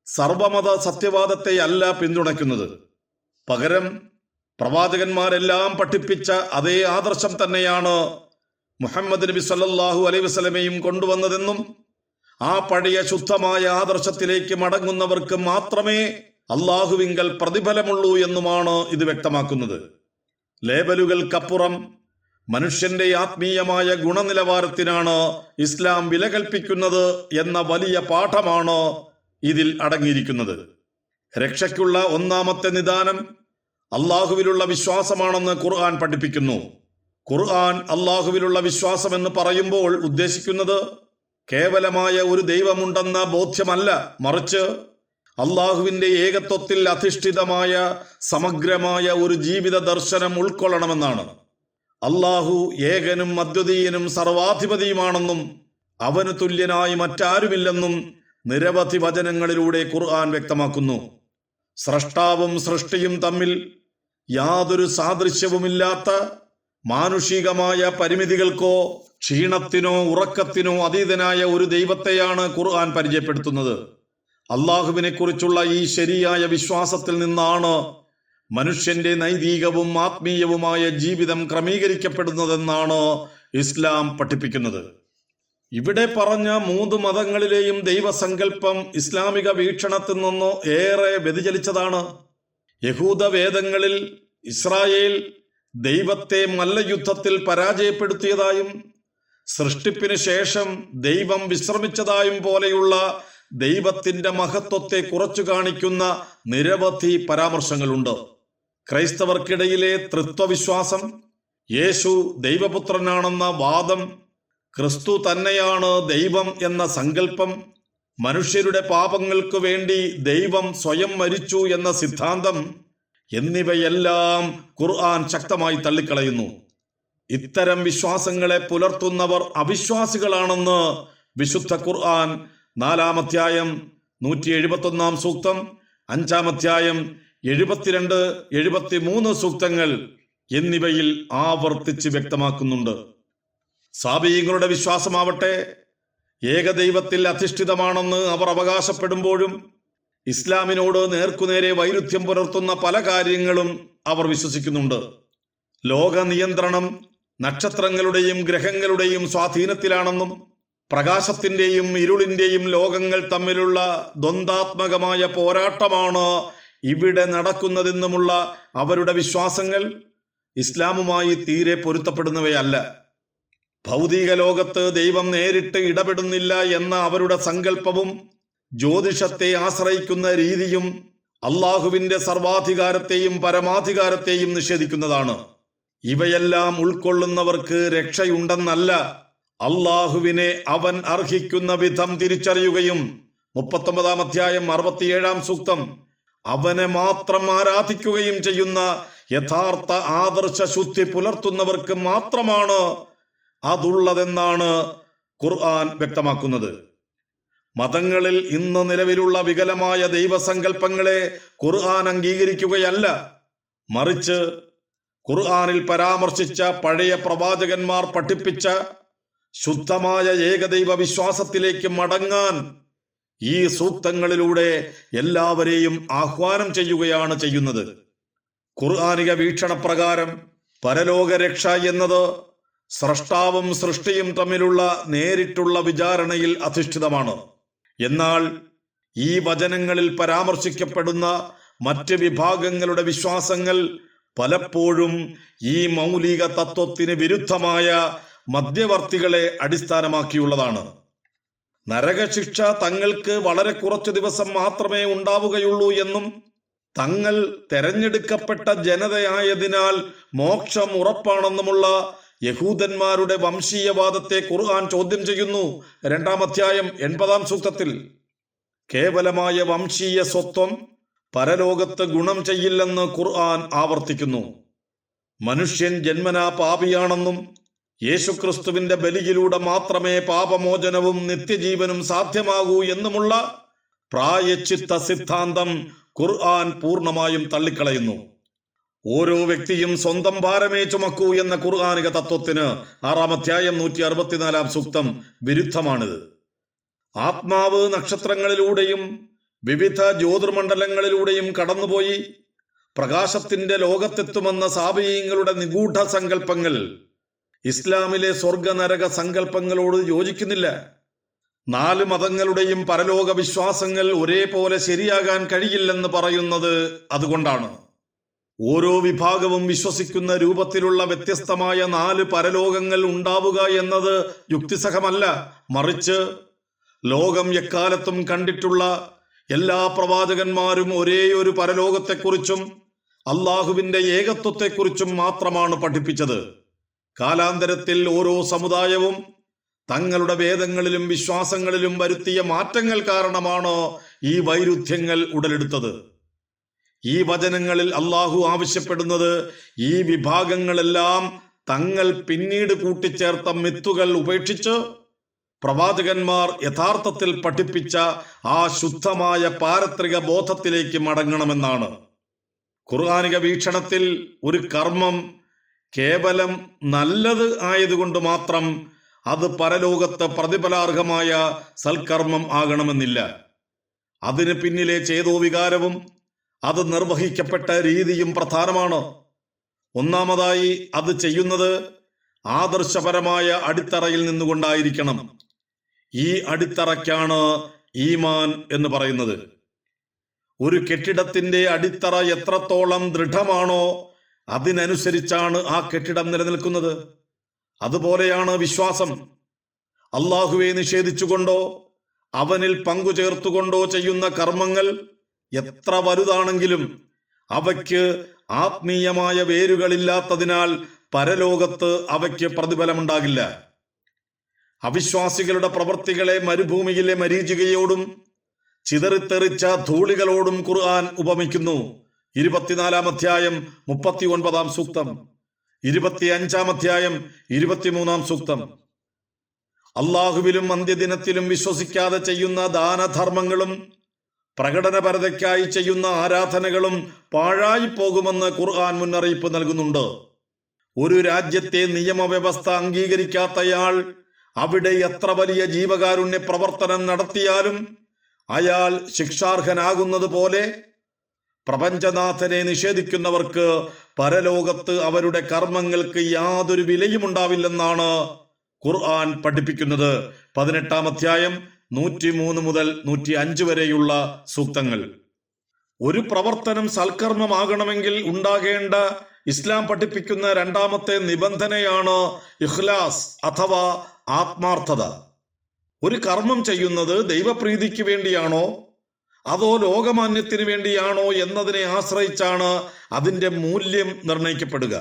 സർവമത സത്യവാദത്തെയല്ല പിന്തുണയ്ക്കുന്നത്. പകരം പ്രവാചകന്മാരെല്ലാം പഠിപ്പിച്ച അതേ ആദർശം തന്നെയാണ് മുഹമ്മദ് നബി സല്ലല്ലാഹു അലൈഹി വസല്ലമയും കൊണ്ടുവന്നതെന്നും ആ പഴയ ശുദ്ധമായ ആദർശത്തിലേക്ക് മടങ്ങുന്നവർക്ക് മാത്രമേ അള്ളാഹുവിങ്കൽ പ്രതിഫലമുള്ളൂ എന്നുമാണ് ഇത് വ്യക്തമാക്കുന്നത്. ലേബലുകൾക്കപ്പുറം മനുഷ്യന്റെ ആത്മീയമായ ഗുണനിലവാരത്തിനാണ് ഇസ്ലാം വില കൽപ്പിക്കുന്നത് എന്ന വലിയ പാഠമാണ് ഇതിൽ അടങ്ങിയിരിക്കുന്നത്. രക്ഷയ്ക്കുള്ള ഒന്നാമത്തെ നിദാനം അള്ളാഹുവിലുള്ള വിശ്വാസമാണെന്ന് ഖുർആൻ പഠിപ്പിക്കുന്നു. ഖുർആൻ അള്ളാഹുവിലുള്ള വിശ്വാസം എന്ന് പറയുമ്പോൾ ഉദ്ദേശിക്കുന്നത് കേവലമായ ഒരു ദൈവമുണ്ടെന്ന ബോധ്യമല്ല, മറിച്ച് അള്ളാഹുവിന്റെ ഏകത്വത്തിൽ അധിഷ്ഠിതമായ സമഗ്രമായ ഒരു ജീവിത ദർശനം ഉൾക്കൊള്ളണമെന്നാണ്. അള്ളാഹു ഏകനും അദ്വിതീയനും സർവാധിപതിയുമാണെന്നും അവന് തുല്യനായി മറ്റാരുമില്ലെന്നും നിരവധി വചനങ്ങളിലൂടെ ഖുർആൻ വ്യക്തമാക്കുന്നു. സ്രഷ്ടാവും സൃഷ്ടിയും തമ്മിൽ യാതൊരു സാദൃശ്യവുമില്ലാത്ത മാനുഷികമായ പരിമിതികൾക്കോ ക്ഷീണത്തിനോ ഉറക്കത്തിനോ അതീതനായ ഒരു ദൈവത്തെയാണ് ഖുർആൻ പരിചയപ്പെടുത്തുന്നത്. അള്ളാഹുവിനെ കുറിച്ചുള്ള ഈ ശരിയായ വിശ്വാസത്തിൽ നിന്നാണ് മനുഷ്യന്റെ നൈതികവും ആത്മീയവുമായ ജീവിതം ക്രമീകരിക്കപ്പെടുന്നതെന്നാണ് ഇസ്ലാം പഠിപ്പിക്കുന്നത്. ഇവിടെ പറഞ്ഞ 3 മതങ്ങളിലെയും ദൈവസങ്കല്പം ഇസ്ലാമിക വീക്ഷണത്തിൽ നിന്നോ ഏറെ വ്യതിചലിച്ചതാണ്. യഹൂദ വേദങ്ങളിൽ ഇസ്രായേൽ ദൈവത്തെ മല്ലയുദ്ധത്തിൽ പരാജയപ്പെടുത്തിയതായും സൃഷ്ടിപ്പിന് ശേഷം ദൈവം വിശ്രമിച്ചതായും പോലെയുള്ള ദൈവത്തിന്റെ മഹത്വത്തെ കുറച്ചു കാണിക്കുന്ന നിരവധി പരാമർശങ്ങളുണ്ട്. ക്രൈസ്തവർക്കിടയിലെ തൃത്വവിശ്വാസം, യേശു ദൈവപുത്രനാണെന്ന വാദം, ക്രിസ്തു തന്നെയാണ് ദൈവം എന്ന സങ്കല്പം, മനുഷ്യരുടെ പാപങ്ങൾക്ക് വേണ്ടി ദൈവം സ്വയം മരിച്ചു എന്ന സിദ്ധാന്തം എന്നിവയെല്ലാം ഖുർആൻ ശക്തമായി തള്ളിക്കളയുന്നു. ഇത്തരം വിശ്വാസങ്ങളെ പുലർത്തുന്നവർ അവിശ്വാസികളാണെന്ന് വിശുദ്ധ ഖുർആൻ 4-ാം അധ്യായം 171-ാം സൂക്തം, 5-ാം അധ്യായം 72, 73 സൂക്തങ്ങൾ എന്നിവയിൽ ആവർത്തിച്ച് വ്യക്തമാക്കുന്നുണ്ട്. സാബിയങ്ങളുടെ വിശ്വാസമാവട്ടെ ഏകദൈവത്തിൽ അധിഷ്ഠിതമാണെന്ന് അവർ അവകാശപ്പെടുമ്പോഴും ഇസ്ലാമിനോട് നേർക്കുനേരെ വൈരുദ്ധ്യം പുലർത്തുന്ന പല കാര്യങ്ങളും അവർ വിശ്വസിക്കുന്നുണ്ട്. ലോക നിയന്ത്രണം നക്ഷത്രങ്ങളുടെയും ഗ്രഹങ്ങളുടെയും സ്വാധീനത്തിലാണെന്നും പ്രകാശത്തിന്റെയും ഇരുളിന്റെയും ലോകങ്ങൾ തമ്മിലുള്ള ദ്വന്ദ്വാത്മകമായ പോരാട്ടമാണ് ഇവിടെ നടക്കുന്നതെന്നുമുള്ള അവരുടെ വിശ്വാസങ്ങൾ ഇസ്ലാമുമായി തീരെ പൊരുത്തപ്പെടുന്നവയല്ല. ഭൗതിക ലോകത്ത് ദൈവം നേരിട്ട് ഇടപെടുന്നില്ല എന്ന അവരുടെ സങ്കല്പവും ജ്യോതിഷത്തെ ആശ്രയിക്കുന്ന രീതിയും അള്ളാഹുവിന്റെ സർവാധികാരത്തെയും പരമാധികാരത്തെയും നിഷേധിക്കുന്നതാണ്. ഇവയെല്ലാം ഉൾക്കൊള്ളുന്നവർക്ക് രക്ഷയുണ്ടെന്നല്ല, അള്ളാഹുവിനെ അവൻ അർഹിക്കുന്ന വിധം തിരിച്ചറിയുകയും 39-ാം അധ്യായം 67-ാം സൂക്തം അവനെ മാത്രം ആരാധിക്കുകയും ചെയ്യുന്ന യഥാർത്ഥ ആദർശ ശുദ്ധി പുലർത്തുന്നവർക്ക് മാത്രമാണ് അതുള്ളതെന്നാണ് ഖുർആൻ വ്യക്തമാക്കുന്നത്. മതങ്ങളിൽ ഇന്ന് നിലവിലുള്ള വികലമായ ദൈവസങ്കല്പങ്ങളെ ഖുർആൻ അംഗീകരിക്കുകയല്ല, മറിച്ച് ഖുർആനിൽ പരാമർശിച്ച പഴയ പ്രവാചകന്മാർ പഠിപ്പിച്ച ശുദ്ധമായ ഏകദൈവ വിശ്വാസത്തിലേക്ക് മടങ്ങാൻ ഈ സൂക്തങ്ങളിലൂടെ എല്ലാവരെയും ആഹ്വാനം ചെയ്യുകയാണ് ചെയ്യുന്നത്. ഖുർആനിക വീക്ഷണപ്രകാരം പരലോകരക്ഷ എന്നത് സ്രഷ്ടാവും സൃഷ്ടിയും തമ്മിലുള്ള നേരിട്ടുള്ള വിചാരണയിൽ അധിഷ്ഠിതമാണ്. എന്നാൽ ഈ വചനങ്ങളിൽ പരാമർശിക്കപ്പെടുന്ന മറ്റ് വിഭാഗങ്ങളുടെ വിശ്വാസങ്ങൾ പലപ്പോഴും ഈ മൗലിക തത്വത്തിന് വിരുദ്ധമായ മധ്യവർത്തികളെ അടിസ്ഥാനമാക്കിയുള്ളതാണ്. നരകശിക്ഷ തങ്ങൾക്ക് വളരെ കുറച്ചു ദിവസം മാത്രമേ ഉണ്ടാവുകയുള്ളൂ എന്നും തങ്ങൾ തെരഞ്ഞെടുക്കപ്പെട്ട ജനതയായതിനാൽ മോക്ഷം ഉറപ്പാണെന്നുമുള്ള യഹൂദന്മാരുടെ വംശീയവാദത്തെ ഖുർആൻ ചോദ്യം ചെയ്യുന്നു. 2-ാം അധ്യായം 80-ാം സൂക്തത്തിൽ. കേവലമായ വംശീയ സ്വത്വം പരലോകത്ത് ഗുണം ചെയ്യില്ലെന്ന് ഖുർആൻ ആവർത്തിക്കുന്നു. മനുഷ്യൻ ജന്മനാ പാപിയാണെന്നും യേശുക്രിസ്തുവിന്റെ ബലിയിലൂടെ മാത്രമേ പാപമോചനവും നിത്യജീവനും സാധ്യമാകൂ എന്നുമുള്ള പ്രായശ്ചിത്ത സിദ്ധാന്തം ഖുർആൻ പൂർണ്ണമായും തള്ളിക്കളയുന്നു. ഓരോ വ്യക്തിയും സ്വന്തം ഭാരമേ ചുമക്കൂ എന്ന ഖുർആനിക തത്വത്തിന് 6-ാം അധ്യായം 164-ാം സൂക്തം വിരുദ്ധമാണിത്. ആത്മാവ് നക്ഷത്രങ്ങളിലൂടെയും വിവിധ ജ്യോതിർമണ്ഡലങ്ങളിലൂടെയും കടന്നുപോയി പ്രകാശത്തിന്റെ ലോകത്തെത്തുമെന്ന സാബിയങ്ങളുടെ നിഗൂഢ സങ്കല്പങ്ങൾ ഇസ്ലാമിലെ സ്വർഗനരക സങ്കല്പങ്ങളോട് യോജിക്കുന്നില്ല. 4 മതങ്ങളുടെയും പരലോക വിശ്വാസങ്ങൾ ഒരേപോലെ ശരിയാകാൻ കഴിയില്ലെന്ന് പറയുന്നത് അതുകൊണ്ടാണ്. ഓരോ വിഭാഗവും വിശ്വസിക്കുന്ന രൂപത്തിലുള്ള വ്യത്യസ്തമായ 4 പരലോകങ്ങൾ ഉണ്ടാവുക എന്നത് യുക്തിസഹമല്ല. മറിച്ച് ലോകം എക്കാലത്തും കണ്ടിട്ടുള്ള എല്ലാ പ്രവാചകന്മാരും ഒരേയൊരു പരലോകത്തെക്കുറിച്ചും അള്ളാഹുവിന്റെ ഏകത്വത്തെക്കുറിച്ചും മാത്രമാണ് പഠിപ്പിച്ചത്. കാലാന്തരത്തിൽ ഓരോ സമുദായവും തങ്ങളുടെ വേദങ്ങളിലും വിശ്വാസങ്ങളിലും വരുത്തിയ മാറ്റങ്ങൾ കാരണമാണ് ഈ വൈരുദ്ധ്യങ്ങൾ ഉടലെടുത്തത്. ഈ വചനങ്ങളിൽ അള്ളാഹു ആവശ്യപ്പെടുന്നത് ഈ വിഭാഗങ്ങളെല്ലാം തങ്ങൾ പിന്നീട് കൂട്ടിച്ചേർത്ത മിത്തുകൾ ഉപേക്ഷിച്ച് പ്രവാചകന്മാർ യഥാർത്ഥത്തിൽ പഠിപ്പിച്ച ആ ശുദ്ധമായ പാരത്രിക ബോധത്തിലേക്ക് മടങ്ങണമെന്നാണ്. ഖുർആനിക വീക്ഷണത്തിൽ ഒരു കർമ്മം കേവലം നല്ലത് ആയതുകൊണ്ട് മാത്രം അത് പരലോകത്ത് പ്രതിഫലാർഹമായ സൽക്കർമ്മം ആകണമെന്നില്ല. അതിന് പിന്നിലെ ചേതോവികാരവും അത് നിർവഹിക്കപ്പെട്ട രീതിയും പ്രധാനമാണ്. ഒന്നാമതായി അത് ചെയ്യുന്നത് ആദർശപരമായ അടിത്തറയിൽ നിന്നുകൊണ്ടായിരിക്കണം. ഈ അടിത്തറയ്ക്കാണ് ഈമാൻ എന്ന് പറയുന്നത്. ഒരു കെട്ടിടത്തിന്റെ അടിത്തറ എത്രത്തോളം ദൃഢമാണോ അതിനനുസരിച്ചാണ് ആ കെട്ടിടം നിലനിൽക്കുന്നത്. അതുപോലെയാണ് വിശ്വാസം. അള്ളാഹുവെ നിഷേധിച്ചുകൊണ്ടോ അവനിൽ പങ്കുചേർത്തുകൊണ്ടോ ചെയ്യുന്ന കർമ്മങ്ങൾ എത്ര വലുതാണെങ്കിലും അവയ്ക്ക് ആത്മീയമായ വേരുകളില്ലാത്തതിനാൽ പരലോകത്ത് അവയ്ക്ക് പ്രതിഫലമുണ്ടാകില്ല. അവിശ്വാസികളുടെ പ്രവൃത്തികളെ മരുഭൂമിയിലെ മരീചികയോടും ചിതറിത്തെറിച്ച ധൂളികളോടും ഖുർആൻ ഉപമിക്കുന്നു. 24-ാം അധ്യായം 39-ാം സൂക്തം, 25-ാം അധ്യായം 23-ാം സൂക്തം. അള്ളാഹുവിലും അന്ത്യദിനത്തിലും വിശ്വസിക്കാതെ ചെയ്യുന്ന ദാനധർമ്മങ്ങളും പ്രകടനപരതയ്ക്കായി ചെയ്യുന്ന ആരാധനകളും പാഴായി പോകുമെന്ന് ഖുർആൻ മുന്നറിയിപ്പ് നൽകുന്നുണ്ട്. ഒരു രാജ്യത്തെ നിയമവ്യവസ്ഥ അംഗീകരിക്കാത്തയാൾ അവിടെ എത്ര വലിയ ജീവകാരുണ്യ പ്രവർത്തനം നടത്തിയാലും അയാൾ ശിക്ഷാർഹനാകുന്നത് പോലെ പ്രപഞ്ചനാഥനെ നിഷേധിക്കുന്നവർക്ക് പരലോകത്ത് അവരുടെ കർമ്മങ്ങൾക്ക് യാതൊരു വിലയും ഉണ്ടാവില്ലെന്നാണ് ഖുർആൻ പഠിപ്പിക്കുന്നത്. 18-ാം അധ്യായം 103 മുതൽ 105 വരെയുള്ള സൂക്തങ്ങൾ. ഒരു പ്രവർത്തനം സൽക്കർമ്മമാകണമെങ്കിൽ ഉണ്ടാകേണ്ട ഇസ്ലാം പഠിപ്പിക്കുന്ന 2ാമത്തെ നിബന്ധനയാണ് ഇഖ്ലാസ് അഥവാ ആത്മാർത്ഥത. ഒരു കർമ്മം ചെയ്യുന്നത് ദൈവപ്രീതിക്ക് വേണ്ടിയാണോ അതോ ലോകമാന്യത്തിന് വേണ്ടിയാണോ എന്നതിനെ ആശ്രയിച്ചാണ് അതിന്റെ മൂല്യം നിർണയിക്കപ്പെടുക.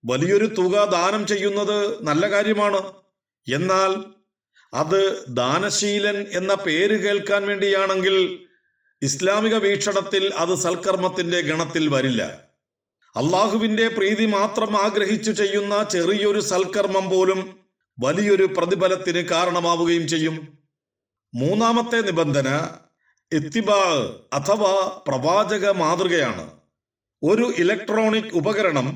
വലിയൊരു തുക ദാനം ചെയ്യുന്നത് നല്ല കാര്യമാണ്. എന്നാൽ അത് ദാനശീലൻ എന്ന പേര് കേൾക്കാൻ വേണ്ടിയാണെങ്കിൽ ഇസ്ലാമിക വീക്ഷണത്തിൽ അത് സൽക്കർമ്മത്തിന്റെ ഗണത്തിൽ വരില്ല. അള്ളാഹുവിന്റെ പ്രീതി മാത്രം ആഗ്രഹിച്ചു ചെയ്യുന്ന ചെറിയൊരു സൽക്കർമ്മം പോലും വലിയൊരു പ്രതിഫലത്തിന് കാരണമാവുകയും ചെയ്യും. 3ാമത്തെ നിബന്ധന ഇത്തിബാ അഥവാ പ്രവാചക മാതൃകയാണ്. ഒരു ഇലക്ട്രോണിക് ഉപകരണം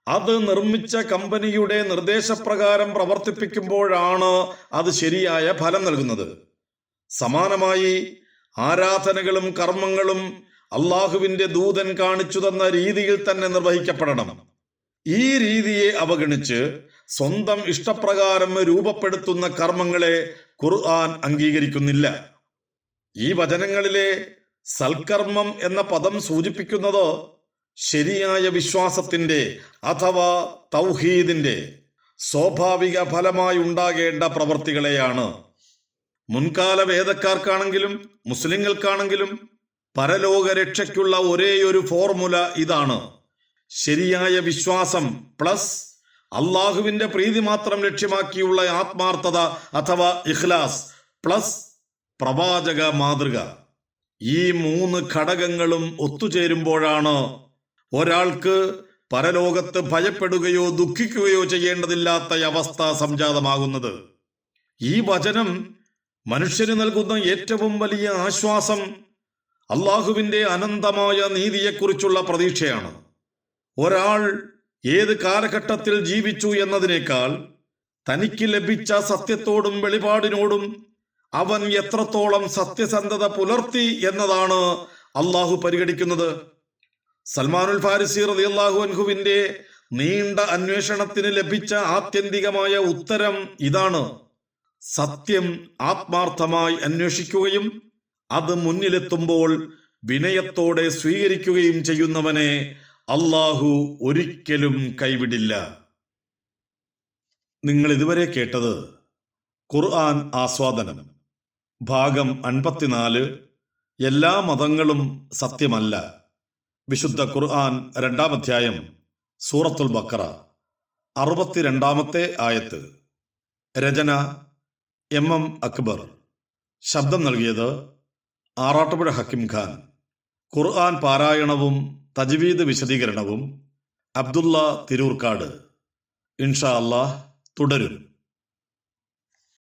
അത് നിർമ്മിച്ച കമ്പനിയുടെ നിർദ്ദേശപ്രകാരം പ്രവർത്തിപ്പിക്കുമ്പോഴാണ് അത് ശരിയായ ഫലം നൽകുന്നത്. സമാനമായി ആരാധനകളും കർമ്മങ്ങളും അള്ളാഹുവിന്റെ ദൂതൻ കാണിച്ചു തന്ന രീതിയിൽ തന്നെ നിർവഹിക്കപ്പെടണം. ഈ രീതിയെ അവഗണിച്ച് സ്വന്തം ഇഷ്ടപ്രകാരം രൂപപ്പെടുത്തുന്ന കർമ്മങ്ങളെ ഖുർആൻ അംഗീകരിക്കുന്നില്ല. ഈ വചനങ്ങളിലെ സൽക്കർമ്മം എന്ന പദം സൂചിപ്പിക്കുന്നത് ശരിയായ വിശ്വാസത്തിന്റെ അഥവാ തൗഹീദിന്റെ സ്വാഭാവിക ഫലമായി ഉണ്ടാകേണ്ട പ്രവൃത്തികളെയാണ്. മുൻകാല വേദക്കാർക്കാണെങ്കിലും മുസ്ലിങ്ങൾക്കാണെങ്കിലും പരലോക രക്ഷയ്ക്കുള്ള ഒരേയൊരു ഫോർമുല ഇതാണ്: ശരിയായ വിശ്വാസം പ്ലസ് അള്ളാഹുവിന്റെ പ്രീതി മാത്രം ലക്ഷ്യമാക്കിയുള്ള ആത്മാർത്ഥത അഥവാ ഇഖ്ലാസ് പ്ലസ് പ്രവാചക മാതൃക. ഈ 3 ഘടകങ്ങളും ഒത്തുചേരുമ്പോഴാണ് ഒരാൾക്ക് പരലോകത്ത് ഭയപ്പെടുകയോ ദുഃഖിക്കുകയോ ചെയ്യേണ്ടതില്ലാത്ത അവസ്ഥ സംജാതമാകുന്നത്. ഈ വചനം മനുഷ്യന് നൽകുന്ന ഏറ്റവും വലിയ ആശ്വാസം അള്ളാഹുവിന്റെ അനന്തമായ നീതിയെക്കുറിച്ചുള്ള പ്രതീക്ഷയാണ്. ഒരാൾ ഏത് കാലഘട്ടത്തിൽ ജീവിച്ചു എന്നതിനേക്കാൾ തനിക്ക് ലഭിച്ച സത്യത്തോടും വെളിപാടിനോടും അവൻ എത്രത്തോളം സത്യസന്ധത പുലർത്തി എന്നതാണ് അള്ളാഹു പരിഗണിക്കുന്നത്. സൽമാനുൽ ഫാരിസി റളിയല്ലാഹു അൻഹുവിന്റെ നീണ്ട അന്വേഷണത്തിന് ലഭിച്ച ആത്യന്തികമായ ഉത്തരം ഇതാണ്: സത്യം ആത്മാർത്ഥമായി അന്വേഷിക്കുകയും അത് മുന്നിലെത്തുമ്പോൾ വിനയത്തോടെ സ്വീകരിക്കുകയും ചെയ്യുന്നവനെ അള്ളാഹു ഒരിക്കലും കൈവിടില്ല. നിങ്ങൾ ഇതുവരെ കേട്ടത് ഖുർആൻ ആസ്വാദനം ഭാഗം 54. എല്ലാ മതങ്ങളും സത്യമല്ല. വിശുദ്ധ ഖുർആൻ 2-ാം അധ്യായം സൂറത്തുൽ ബഖറ 62-ാമത്തെ ആയത്ത്. രചന MM അക്ബർ. ശബ്ദം നൽകിയത് ആറാട്ടുപുഴ ഹക്കിം ഖാൻ. ഖുർആൻ പാരായണവും തജ്വീദ് വിശദീകരണവും അബ്ദുള്ള തിരൂർക്കാട്. ഇൻഷാ അല്ലാഹ് തുടരും.